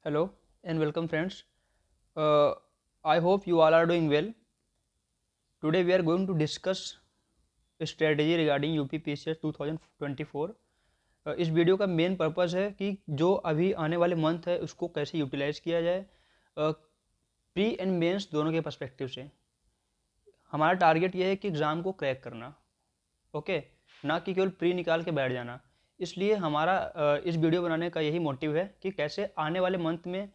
Hello and welcome friends. I hope you all are doing well. Today we are going to discuss strategy regarding UPPCS 2024. इस video का main purpose है कि जो अभी आने वाले मंथ है उसको कैसे यूटिलाइज किया जाए प्री एंड मेंस दोनों के पर्सपेक्टिव से। हमारा टारगेट ये है कि एग्ज़ाम को क्रैक करना, ओके, ना कि केवल प्री निकाल के बैठ जाना। इसलिए हमारा इस वीडियो बनाने का यही मोटिव है कि कैसे आने वाले मंथ में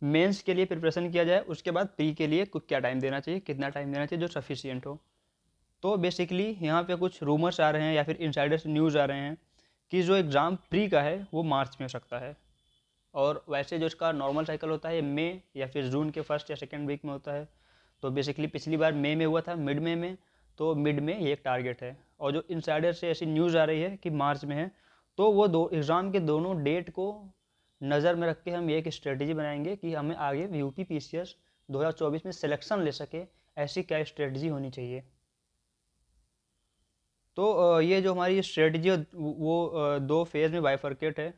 मेंस के लिए प्रिपरेशन किया जाए, उसके बाद प्री के लिए क्या टाइम देना चाहिए, कितना टाइम देना चाहिए जो सफिशियंट हो। तो बेसिकली यहाँ पे कुछ रूमर्स आ रहे हैं या फिर इनसाइडर्स न्यूज़ आ रहे हैं कि जो एग्ज़ाम प्री का है वो मार्च में हो सकता है, और वैसे जो इसका नॉर्मल साइकिल होता है ये मई या फिर जून के फर्स्ट या सेकेंड वीक में होता है। तो बेसिकली पिछली बार मई में हुआ था, मिड में, तो मिड में ये एक टारगेट है। और जो इनसाइडर से ऐसी न्यूज़ आ रही है कि मार्च में है, तो वो दो एग्ज़ाम के दोनों डेट को नज़र में रख के हम एक स्ट्रेटजी बनाएंगे कि हमें आगे यूपी पीसीएस 2024 में सिलेक्शन ले सके, ऐसी क्या स्ट्रेटजी होनी चाहिए। तो ये जो हमारी स्ट्रेटजी वो दो फेज़ में बाइफरकेट है।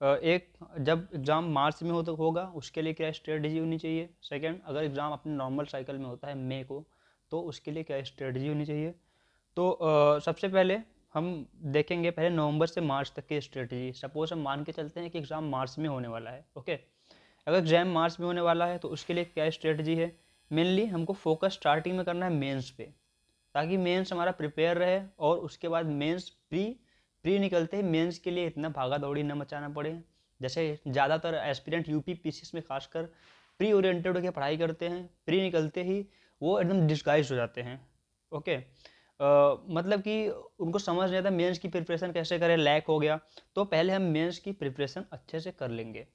एक, जब एग्ज़ाम मार्च में हो तो होगा उसके लिए क्या स्ट्रेटजी होनी चाहिए। सेकंड, अगर एग्ज़ाम अपने नॉर्मल साइकिल में होता है मई को, तो उसके लिए क्या स्ट्रेटजी होनी चाहिए। तो सबसे पहले हम देखेंगे पहले नवंबर से मार्च तक की स्ट्रेटजी। सपोज हम मान के चलते हैं कि एग्ज़ाम मार्च में होने वाला है, ओके। अगर एग्ज़ाम मार्च में होने वाला है तो उसके लिए क्या स्ट्रेटजी है। मेनली हमको फोकस स्टार्टिंग में करना है मेंस पे, ताकि मेंस हमारा प्रिपेयर रहे, और उसके बाद मेंस प्री प्री निकलते ही मेंस के लिए इतना भागा दौड़ी न मचाना पड़े। जैसे ज़्यादातर एस्पिरेंट यूपी पीसीएस में खासकर प्री ओरिएंटेड होकर पढ़ाई करते हैं, प्री निकलते ही वो एकदम डिस्गाइज हो जाते हैं, ओके। मतलब कि उनको समझ नहीं आता मेंस की प्रिपरेशन कैसे करें, लैक हो गया। तो पहले हम मेंस की प्रिपरेशन अच्छे से कर लेंगे,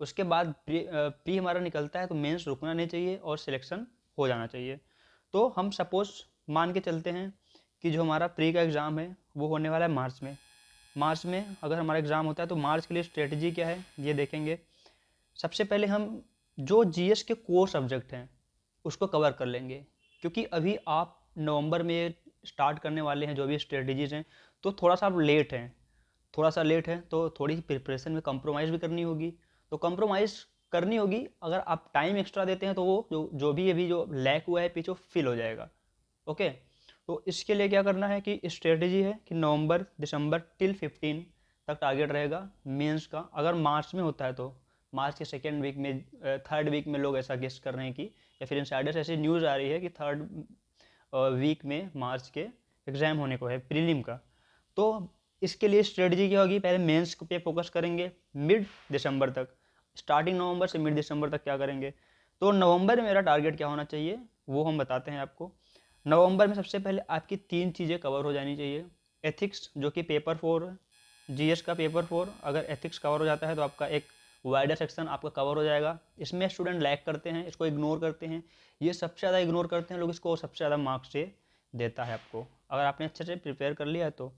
उसके बाद प्री हमारा निकलता है तो मेंस रुकना नहीं चाहिए और सिलेक्शन हो जाना चाहिए। तो हम सपोज मान के चलते हैं कि जो हमारा प्री का एग्ज़ाम है वो होने वाला है मार्च में। मार्च में अगर हमारा एग्ज़ाम होता है तो मार्च के लिए स्ट्रेटजी क्या है ये देखेंगे। सबसे पहले हम जो जीएस के कोर सब्जेक्ट हैं उसको कवर कर लेंगे, क्योंकि अभी आप नवंबर में स्टार्ट करने वाले हैं जो भी स्ट्रेटजीज़ हैं, तो थोड़ा सा आप लेट हैं, थोड़ा सा लेट है तो थोड़ी प्रिपरेशन में कंप्रोमाइज़ भी करनी होगी। तो कंप्रोमाइज़ करनी होगी, अगर आप टाइम एक्स्ट्रा देते हैं तो वो जो जो भी अभी जो लैक हुआ है पीछे फिल हो जाएगा, ओके। तो इसके लिए क्या करना है कि स्ट्रेटजी है कि नवंबर दिसंबर टिल 15 तक टारगेट रहेगा मेंस का। अगर मार्च में होता है तो मार्च के सेकेंड वीक में, थर्ड वीक में लोग ऐसा गेस कर रहे हैं कि, या फिर इनसाइडर्स ऐसी न्यूज़ आ रही है कि थर्ड वीक में मार्च के एग्ज़ाम होने को है प्रीलिम का। तो इसके लिए स्ट्रेटजी क्या होगी, पहले मेंस पे फोकस करेंगे मिड दिसंबर तक, स्टार्टिंग नवंबर से मिड दिसंबर तक क्या करेंगे। तो नवंबर में मेरा टारगेट क्या होना चाहिए वो हम बताते हैं आपको। नवंबर में सबसे पहले आपकी तीन चीज़ें कवर हो जानी चाहिए। एथिक्स जो कि पेपर 4, जीएस का पेपर 4, अगर एथिक्स कवर हो जाता है तो आपका एक वाइडर सेक्शन आपका कवर हो जाएगा। इसमें स्टूडेंट लैक करते हैं, इसको इग्नोर करते हैं, ये सबसे ज़्यादा इग्नोर करते हैं लोग इसको, सबसे ज़्यादा मार्क्स से देता है आपको अगर आपने अच्छे से प्रिपेयर कर लिया है तो।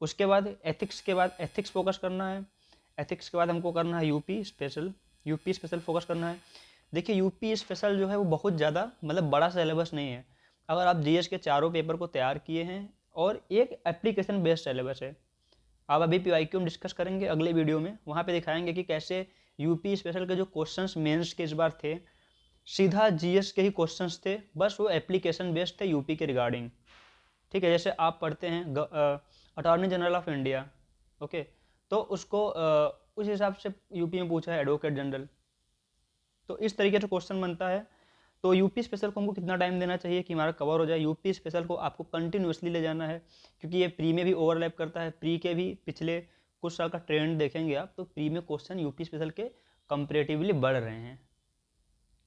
उसके बाद एथिक्स के बाद एथिक्स फोकस करना है। एथिक्स के बाद हमको करना है UP special, UP special focus करना है। देखिए यूपी स्पेशल जो है वो बहुत ज़्यादा मतलब बड़ा सिलेबस नहीं है। अगर आप जीएस के चारों पेपर को तैयार किए हैं और एक एप्लीकेशन बेस्ड सिलेबस है। आप अभी पीवाईक्यू में डिस्कस करेंगे अगले वीडियो में, वहाँ पे दिखाएंगे कि कैसे यूपी स्पेशल के जो क्वेश्चंस मेंस के इस बार थे सीधा जीएस के ही क्वेश्चंस थे, बस वो एप्लीकेशन बेस्ड थे यूपी के रिगार्डिंग। ठीक है, जैसे आप पढ़ते हैं attorney general of India, okay, तो उसको उस हिसाब से यूपी में पूछा है एडवोकेट जनरल। तो इस तरीके से क्वेश्चन बनता है। तो यूपी स्पेशल को हमको कितना टाइम देना चाहिए कि हमारा कवर हो जाए। यूपी स्पेशल को आपको कंटिन्यूसली ले जाना है, क्योंकि ये प्री में भी ओवरलैप करता है। प्री के भी पिछले कुछ साल का ट्रेंड देखेंगे आप तो प्री में क्वेश्चन यूपी स्पेशल के कंपेरेटिवली बढ़ रहे हैं,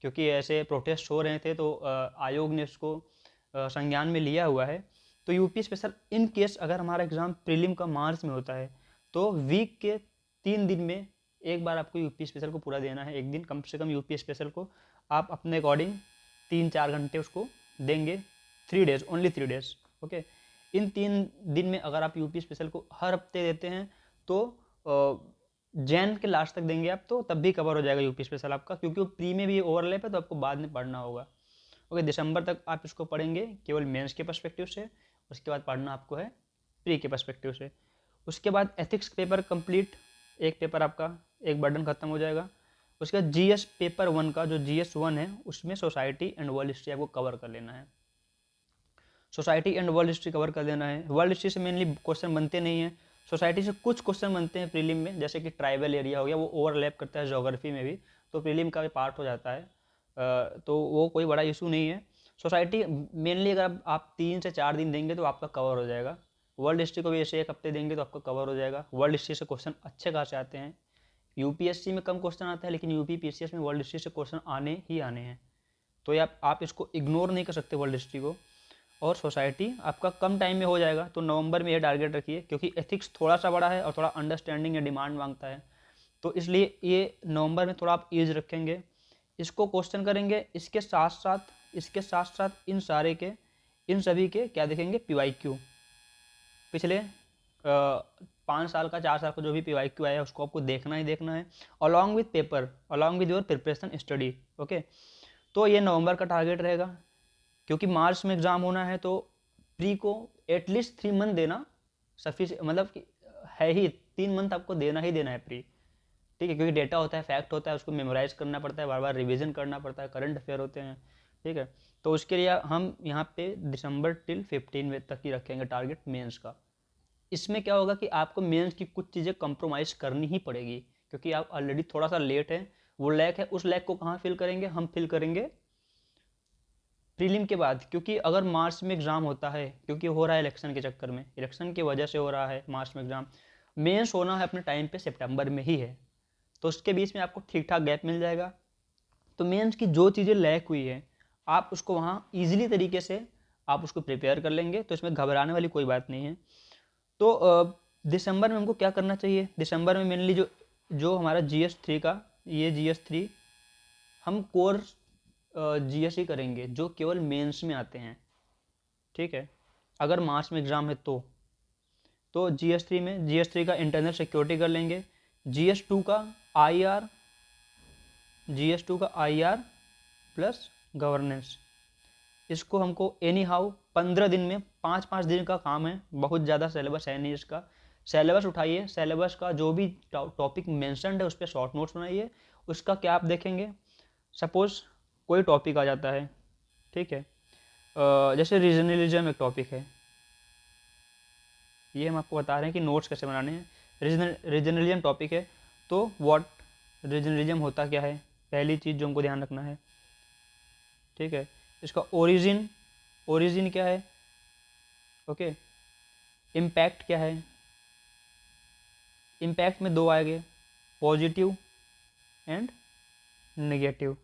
क्योंकि ऐसे प्रोटेस्ट हो रहे थे तो आयोग ने उसको संज्ञान में लिया हुआ है। तो यूपी स्पेशल इन केस अगर हमारा एग्ज़ाम प्रीलिम का मार्च में होता है तो वीक के 3 दिन में एक बार आपको यूपी स्पेशल को पूरा देना है। एक दिन कम से कम यूपी स्पेशल को आप अपने अकॉर्डिंग 3-4 घंटे उसको देंगे। 3 डेज, ओनली 3 डेज, ओके। इन 3 दिन में अगर आप यूपी स्पेशल को हर हफ्ते देते हैं तो जैन के लास्ट तक देंगे आप तो तब भी कवर हो जाएगा यूपी स्पेशल आपका, क्योंकि वो प्री में भी ओवरलैप है तो आपको बाद में पढ़ना होगा। ओके, दिसंबर तक आप इसको पढ़ेंगे केवल मेंस के पर्सपेक्टिव से, उसके बाद पढ़ना आपको है प्री के पर्सपेक्टिव से। उसके बाद एथिक्स पेपर कंप्लीट, एक पेपर आपका, एक बर्डन खत्म हो जाएगा। उसके बाद जीएस पेपर 1 का जो जीएस 1 है उसमें सोसाइटी एंड वर्ल्ड हिस्ट्री आपको कवर कर लेना है। Society and world history cover कर देना है। वर्ल्ड हिस्ट्री से मेनली क्वेश्चन बनते नहीं हैं, सोसाइटी से कुछ क्वेश्चन बनते हैं प्रीलिम में, जैसे कि ट्राइबल एरिया हो गया, वो ओवरलैप करता है ज्योग्राफी में भी, तो प्रीलिम का भी पार्ट हो जाता है, तो वो कोई बड़ा इशू नहीं है। सोसाइटी मेनली अगर आप 3 से 4 दिन देंगे तो आपका कवर हो जाएगा। वर्ल्ड हिस्ट्री को भी ऐसे 1 हफ्ते देंगे तो आपका कवर हो जाएगा। वर्ल्ड हिस्ट्री से क्वेश्चन अच्छे खासे आते हैं। यूपीएससी में कम क्वेश्चन आता है, लेकिन यूपी पीसीएस में वर्ल्ड हिस्ट्री से क्वेश्चन आने ही आने हैं, तो ये आप इसको इग्नोर नहीं कर सकते वर्ल्ड हिस्ट्री को। और सोसाइटी आपका कम टाइम में हो जाएगा, तो नवंबर में ये टारगेट रखिए, क्योंकि एथिक्स थोड़ा सा बड़ा है और थोड़ा अंडरस्टैंडिंग या डिमांड मांगता है, तो इसलिए ये नवंबर में थोड़ा आप ईज रखेंगे, इसको क्वेश्चन करेंगे। इसके साथ साथ इन सभी के क्या देखेंगे, पीवाईक्यू, पिछले 5 साल का 4 साल का जो भी पीवाईक्यू आया है उसको आपको देखना ही देखना है, along with paper, along with your preparation study. Okay, तो ये नवंबर का टारगेट रहेगा, क्योंकि मार्च में एग्ज़ाम होना है, तो प्री को एटलीस्ट 3 मंथ देना सफिशिएंट, मतलब कि है ही 3 मंथ आपको देना ही देना है प्री, ठीक है, क्योंकि डेटा होता है, फैक्ट होता है, उसको मेमोराइज करना पड़ता है, बार बार रिवीजन करना पड़ता है, करंट अफेयर होते हैं, ठीक है। तो उसके लिए हम यहाँ पे दिसंबर टिल 15 तक ही रखेंगे टारगेट मेंस का। इसमें क्या होगा कि आपको मेंस की कुछ चीज़ें कंप्रोमाइज़ करनी ही पड़ेगी, क्योंकि आप ऑलरेडी थोड़ा सा लेट हैं, वो लैक है, उस लैक को कहाँ फिल करेंगे, हम फिल करेंगे प्रीलिम के बाद, क्योंकि अगर मार्च में एग्ज़ाम होता है, क्योंकि हो रहा है इलेक्शन के चक्कर में, इलेक्शन की वजह से हो रहा है मार्च में एग्ज़ाम, मेंस होना है अपने टाइम पे सितंबर में ही है, तो उसके बीच में आपको ठीक ठाक गैप मिल जाएगा। तो मेंस की जो चीज़ें लैक हुई है आप उसको वहाँ ईजिली तरीके से आप उसको प्रिपेयर कर लेंगे, तो इसमें घबराने वाली कोई बात नहीं है। तो दिसंबर में हमको क्या करना चाहिए, दिसंबर में मेनली जो हमारा GS3 का, ये GS3 हम कोर्स GS ही करेंगे जो केवल मेंस में आते हैं, ठीक है। अगर मार्च में एग्ज़ाम है तो GS3 का इंटरनल सिक्योरिटी कर लेंगे, GS2 का IR प्लस गवर्नेंस, इसको हमको एनी हाउ 15 दिन में 5-5 दिन का काम है, बहुत ज़्यादा सिलेबस है नहीं इसका। सिलेबस उठाइए, सिलेबस का जो भी टॉपिक मेंशन्ड है उस पर शॉर्ट नोट्स बनाइए। उसका क्या आप देखेंगे, सपोज कोई टॉपिक आ जाता है, ठीक है, जैसे रीजनलिज्म एक टॉपिक है, ये हम आपको बता रहे हैं कि नोट्स कैसे बनाने हैं। रीजनलिज्म टॉपिक है, तो व्हाट रीजनलिज्म होता क्या है, पहली चीज़ जो हमको ध्यान रखना है, ठीक है। इसका ओरिजिन क्या है, ओके। इम्पैक्ट क्या है, इम्पैक्ट में 2 आएंगे, पॉजिटिव एंड नेगेटिव,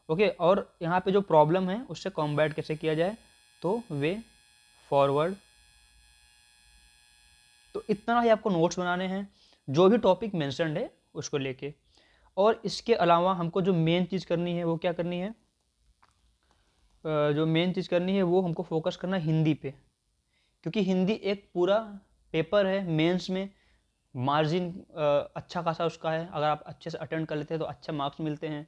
ओके। और यहाँ पे जो प्रॉब्लम है उससे कॉम्बैट कैसे किया जाए, तो वे फॉरवर्ड। तो इतना ही आपको नोट्स बनाने हैं जो भी टॉपिक मेंशन्ड है उसको लेके। और इसके अलावा हमको जो मेन चीज़ करनी है वो क्या करनी है, जो मेन चीज़ करनी है वो हमको फोकस करना है हिंदी पे, क्योंकि हिंदी एक पूरा पेपर है, मेंस में मार्जिन अच्छा खासा उसका है, अगर आप अच्छे से अटेंड कर लेते हैं तो अच्छे मार्क्स मिलते हैं,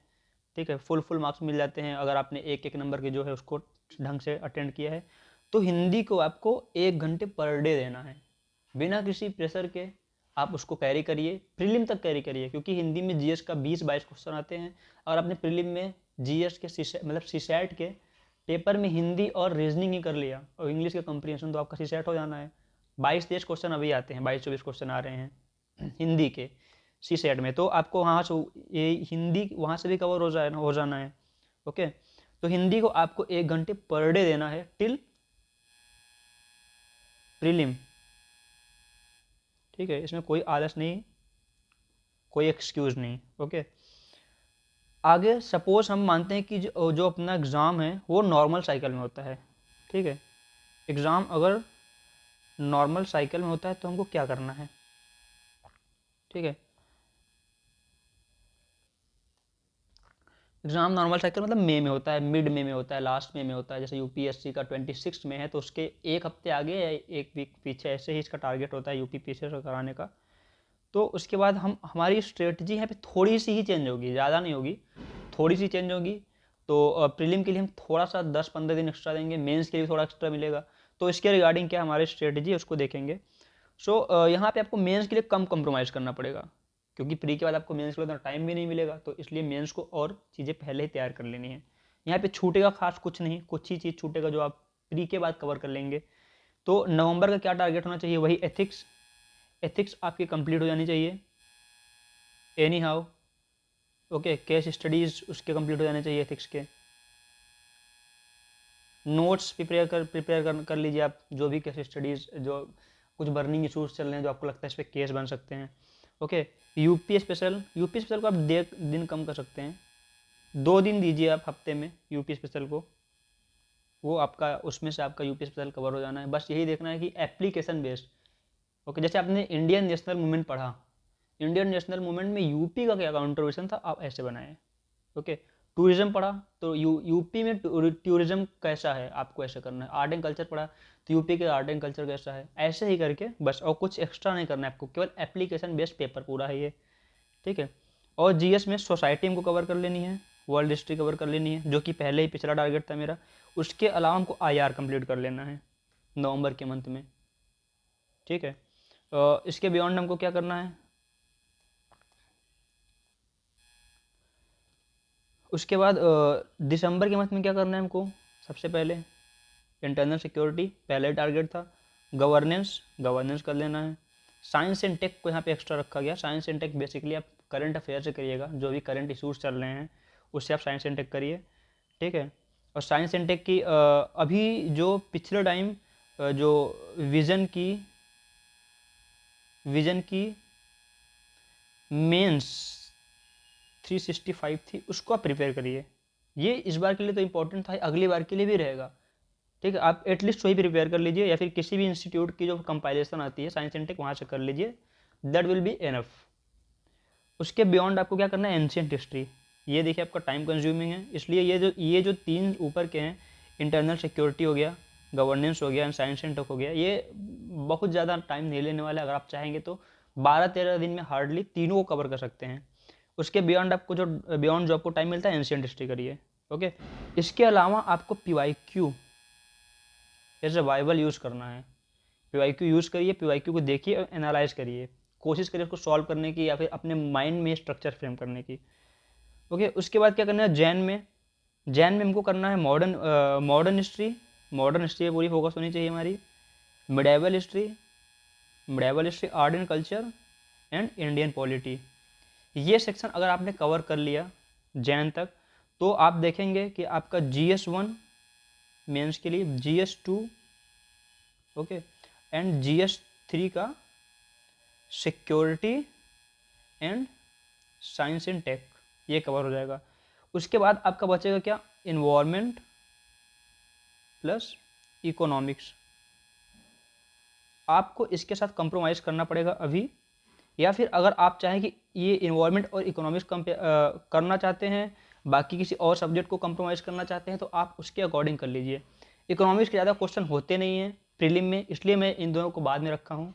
ठीक है, फुल मार्क्स मिल जाते हैं अगर आपने एक नंबर के जो है उसको ढंग से अटेंड किया है। तो हिंदी को आपको 1 घंटे पर डे देना है, बिना किसी प्रेशर के आप उसको कैरी करिए, प्रीलिम तक कैरी करिए, क्योंकि हिंदी में जीएस का 20-22 क्वेश्चन आते हैं, और आपने प्रीलिम में जीएस के मतलब सीसैट के पेपर में हिंदी और रीजनिंग ही कर लिया और इंग्लिश का कंप्रीहेंशन, तो आपका सीसैट हो जाना है। 22-23 क्वेश्चन अभी आते हैं, 22-24 क्वेश्चन आ रहे हैं हिंदी के सीसैट में, तो आपको वहाँ से ये हिंदी वहाँ से भी कवर हो जाना है, ओके। तो हिंदी को आपको 1 घंटे पर डे देना है टिल प्रीलिम, ठीक है, इसमें कोई आलस नहीं, कोई एक्सक्यूज़ नहीं, ओके। आगे सपोज हम मानते हैं कि जो अपना एग्ज़ाम है वो नॉर्मल साइकिल में होता है, ठीक है। एग्ज़ाम अगर नॉर्मल साइकिल में होता है तो हमको क्या करना है, ठीक है। एग्ज़ाम नॉर्मल साइकिल मतलब मई में होता है, मिड में होता है, लास्ट में होता है, जैसे यूपीएससी का 26 में है तो उसके 1 हफ्ते आगे या 1 वीक पीछे ऐसे ही इसका टारगेट होता है यूपीपीएससी से कराने का। तो उसके बाद हमारी स्ट्रेटजी यहाँ पे थोड़ी सी ही चेंज होगी, ज़्यादा नहीं होगी, थोड़ी सी चेंज होगी। तो प्रीलिम के लिए हम थोड़ा सा 10-15 दिन एक्स्ट्रा देंगे, मेंस के लिए थोड़ा एक्स्ट्रा मिलेगा, तो इसके रिगार्डिंग क्या हमारी स्ट्रेटजी है उसको देखेंगे। सो यहाँ पे आपको मेंस के लिए कम कंप्रोमाइज़ करना पड़ेगा, क्योंकि प्री के बाद आपको मेंस के लिए उतना टाइम भी नहीं मिलेगा, तो इसलिए मेंस को और चीज़ें पहले ही तैयार कर लेनी है। यहाँ पे छूटेगा खास कुछ नहीं, कुछ ही चीज़ छूटेगा जो आप प्री के बाद कवर कर लेंगे। तो नवंबर का क्या टारगेट होना चाहिए, वही एथिक्स। एथिक्स आपकी कंप्लीट हो जानी चाहिए any how. Okay, case studies उसके कंप्लीट हो जाने चाहिए एथिक्स के। नोट्स प्रिपेयर कर लीजिए आप, जो भी केस स्टडीज़, जो कुछ बर्निंग इशूज़ चल रहे हैं जो आपको लगता है इस पर केस बन सकते हैं। ओके, यूपी स्पेशल को आप दिन कम कर सकते हैं, 2 दिन दीजिए आप हफ्ते में यूपी स्पेशल को, वो आपका उसमें से आपका यूपी स्पेशल कवर हो जाना है। बस यही देखना है कि एप्लीकेशन बेस्ड। ओके, जैसे आपने इंडियन नेशनल मूवमेंट पढ़ा, इंडियन नेशनल मूवमेंट में यूपी का क्या कंट्रीब्यूशन था, आप ऐसे बनाए। ओके, टूरिज्म पढ़ा तो यूपी में टूरिज्म कैसा है, आपको ऐसे करना है। आर्ट एंड कल्चर पढ़ा तो यूपी के आर्ट एंड कल्चर कैसा है, ऐसे ही करके बस, और कुछ एक्स्ट्रा नहीं करना है आपको, केवल एप्लीकेशन बेस्ड पेपर पूरा है ये, ठीक है। और जीएस में सोसाइटी हमको कवर कर लेनी है, वर्ल्ड हिस्ट्री कवर कर लेनी है, जो कि पहले ही पिछला टारगेट था मेरा। उसके अलावा हमको आईआर कंप्लीट कर लेना है नवंबर के मंथ में, ठीक है। इसके बियॉन्ड हमको क्या करना है, उसके बाद दिसंबर के मंथ में क्या करना है हमको, सबसे पहले इंटरनल सिक्योरिटी पहले टारगेट था। गवर्नेंस कर लेना है। साइंस एंड टेक को यहाँ पे एक्स्ट्रा रखा गया। साइंस एंड टेक बेसिकली आप करंट अफेयर से करिएगा, जो भी करंट इशूज़ चल रहे हैं उससे आप साइंस एंड टेक करिए, ठीक है। और साइंस एंड टेक की अभी जो पिछले टाइम जो विजन की मेंस 365 थी, उसको आप प्रिपेयर करिए। ये इस बार के लिए तो इम्पोर्टेंट था, अगली बार के लिए भी रहेगा, ठीक है। आप एटलीस्ट वही प्रिपेयर कर लीजिए, या फिर किसी भी इंस्टीट्यूट की जो कंपाइलेशन आती है साइंस एंड टेक, वहाँ से कर लीजिए, दैट विल बी एनफ। उसके बियॉन्ड आपको क्या करना है, एंशियंट हिस्ट्री। ये देखिए आपका टाइम कंज्यूमिंग है, इसलिए ये जो 3 ऊपर के हैं, इंटरनल सिक्योरिटी हो गया, गवर्नेंस हो गया एंड साइंस एंड टेक हो गया, ये बहुत ज़्यादा टाइम नहीं लेने वाला है। अगर आप चाहेंगे तो 12-13 दिन में हार्डली तीनों को कवर कर सकते हैं। उसके बियॉन्ड जो आपको टाइम मिलता है, एंशियंट हिस्ट्री करिए, ओके। इसके अलावा आपको PYQ as a Bible use करना है। PYQ यूज़ करिए, PYQ को देखिए और एनालाइज करिए, कोशिश करिए उसको सॉल्व करने की, या फिर अपने माइंड में स्ट्रक्चर फ्रेम करने की, ओके। उसके बाद क्या करना है, जैन में हमको करना है मॉडर्न हिस्ट्री पूरी फोकस होनी चाहिए हमारी। Medieval history, art and culture and Indian polity. ये सेक्शन अगर आपने कवर कर लिया जैन तक, तो आप देखेंगे कि आपका GS1 मेंस के लिए, GS2 ओके एंड GS3 का security and science and tech ये कवर हो जाएगा। उसके बाद आपका बचेगा क्या, इन्वायरमेंट प्लस इकोनॉमिक्स। आपको इसके साथ कंप्रोमाइज़ करना पड़ेगा अभी, या फिर अगर आप चाहें कि ये इन्वायरमेंट और इकोनॉमिक्स करना चाहते हैं, बाकी किसी और सब्जेक्ट को कंप्रोमाइज़ करना चाहते हैं, तो आप उसके अकॉर्डिंग कर लीजिए। इकोनॉमिक्स के ज़्यादा क्वेश्चन होते नहीं हैं प्रीलिम में, इसलिए मैं इन दोनों को बाद में रखा हूँ,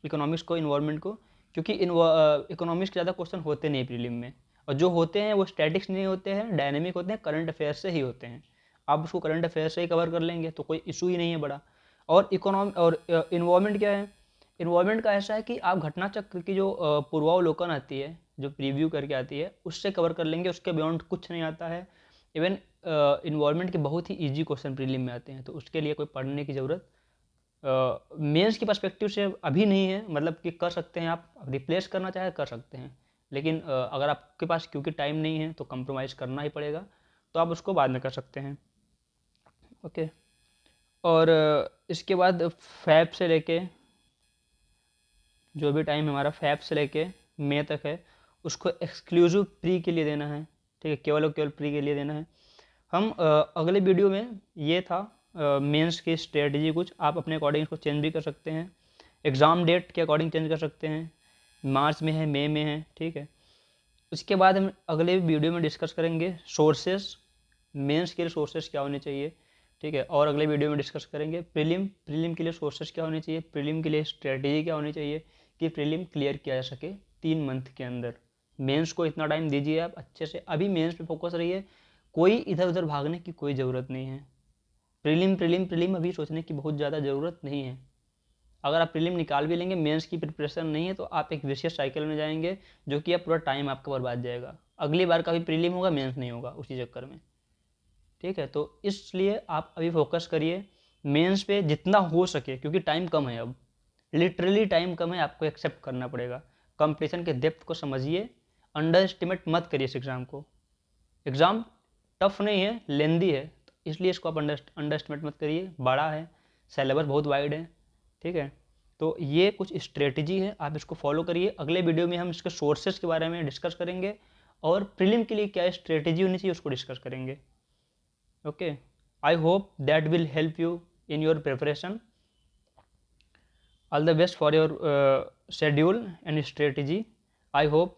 इकोनॉमिक्स को, इन्वायरमेंट को, क्योंकि इकोनॉमिक्स के ज़्यादा क्वेश्चन होते नहीं प्रीलिम में, और जो होते हैं वो स्टैटिक्स नहीं होते हैं, डायनेमिक होते हैं, करंट अफेयर से ही होते हैं। आप उसको करंट अफेयर से ही कवर कर लेंगे तो कोई इशू ही नहीं है बड़ा। और इन्वायरमेंट क्या है, इन्वायरमेंट का ऐसा है कि आप घटना चक्र की जो पूर्वावलोकन आती है, जो प्रीव्यू करके आती है, उससे कवर कर लेंगे, उसके बियॉन्ड कुछ नहीं आता है। इवन इन्वायरमेंट के बहुत ही इजी क्वेश्चन प्रीलिम में आते हैं, तो उसके लिए कोई पढ़ने की ज़रूरत मेंस की पर्सपेक्टिव से अभी नहीं है, मतलब कि कर सकते हैं आप, रिप्लेस करना चाहे कर सकते हैं, लेकिन अगर आपके पास क्योंकि टाइम नहीं है तो कंप्रोमाइज़ करना ही पड़ेगा, तो आप उसको बाद में कर सकते हैं, ओके। और इसके बाद फैब से लेके जो भी टाइम हमारा फैब से लेके मई तक है, उसको एक्सक्लूसिव प्री के लिए देना है, ठीक है, केवल और केवल प्री के लिए देना है। हम अगले वीडियो में, ये था मेंस की स्ट्रेटजी, कुछ आप अपने अकॉर्डिंग इसको चेंज भी कर सकते हैं, एग्ज़ाम डेट के अकॉर्डिंग चेंज कर सकते हैं, मार्च में है, मई में है, ठीक है। उसके बाद हम अगले वीडियो में डिस्कस करेंगे सोर्सेस, मेंस के लिए सोर्सेस क्या होने चाहिए, ठीक है। और अगले वीडियो में डिस्कस करेंगे प्रीलिम के लिए सोर्सेस क्या होने चाहिए, प्रीलिम के लिए स्ट्रेटजी क्या होनी चाहिए कि प्रीलिम क्लियर किया जा सके 3 मंथ के अंदर। मेंस को इतना टाइम दीजिए आप अच्छे से, अभी मेंस पे फोकस रहिए, कोई इधर उधर भागने की कोई ज़रूरत नहीं है। प्रीलिम अभी सोचने की बहुत ज़्यादा ज़रूरत नहीं है, अगर आप प्रीलिम निकाल भी लेंगे, मेंस की प्रिपरेशन नहीं है, तो आप एक विशेष साइकिल में जाएंगे जो कि आप पूरा टाइम आपका बर्बाद जाएगा। अगली बार कभी प्रीलिम होगा, मेंस नहीं होगा उसी चक्कर में। ठीक है, तो इसलिए आप अभी फोकस करिए मेंस पे जितना हो सके, क्योंकि टाइम कम है अब, लिटरली टाइम कम है, आपको एक्सेप्ट करना पड़ेगा। कंपटीशन के डेप्थ को समझिए, अंडर एस्टिमेट मत करिए इस एग्ज़ाम को। एग्ज़ाम टफ नहीं है, लेंदी है, तो इसलिए इसको आप अंडर एस्टिमेट मत करिए। बड़ा है, सिलेबस बहुत वाइड है। ठीक है, तो ये कुछ स्ट्रेटजी है, आप इसको फॉलो करिए। अगले वीडियो में हम इसके सोर्सेज के बारे में डिस्कस करेंगे और प्रीलिम के लिए क्या स्ट्रेटजी होनी चाहिए उसको डिस्कस करेंगे। Okay, I hope that will help you in your preparation. All the best for your schedule and strategy. I hope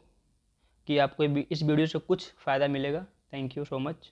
कि आपको इस वीडियो से कुछ फ़ायदा मिलेगा। Thank you so much.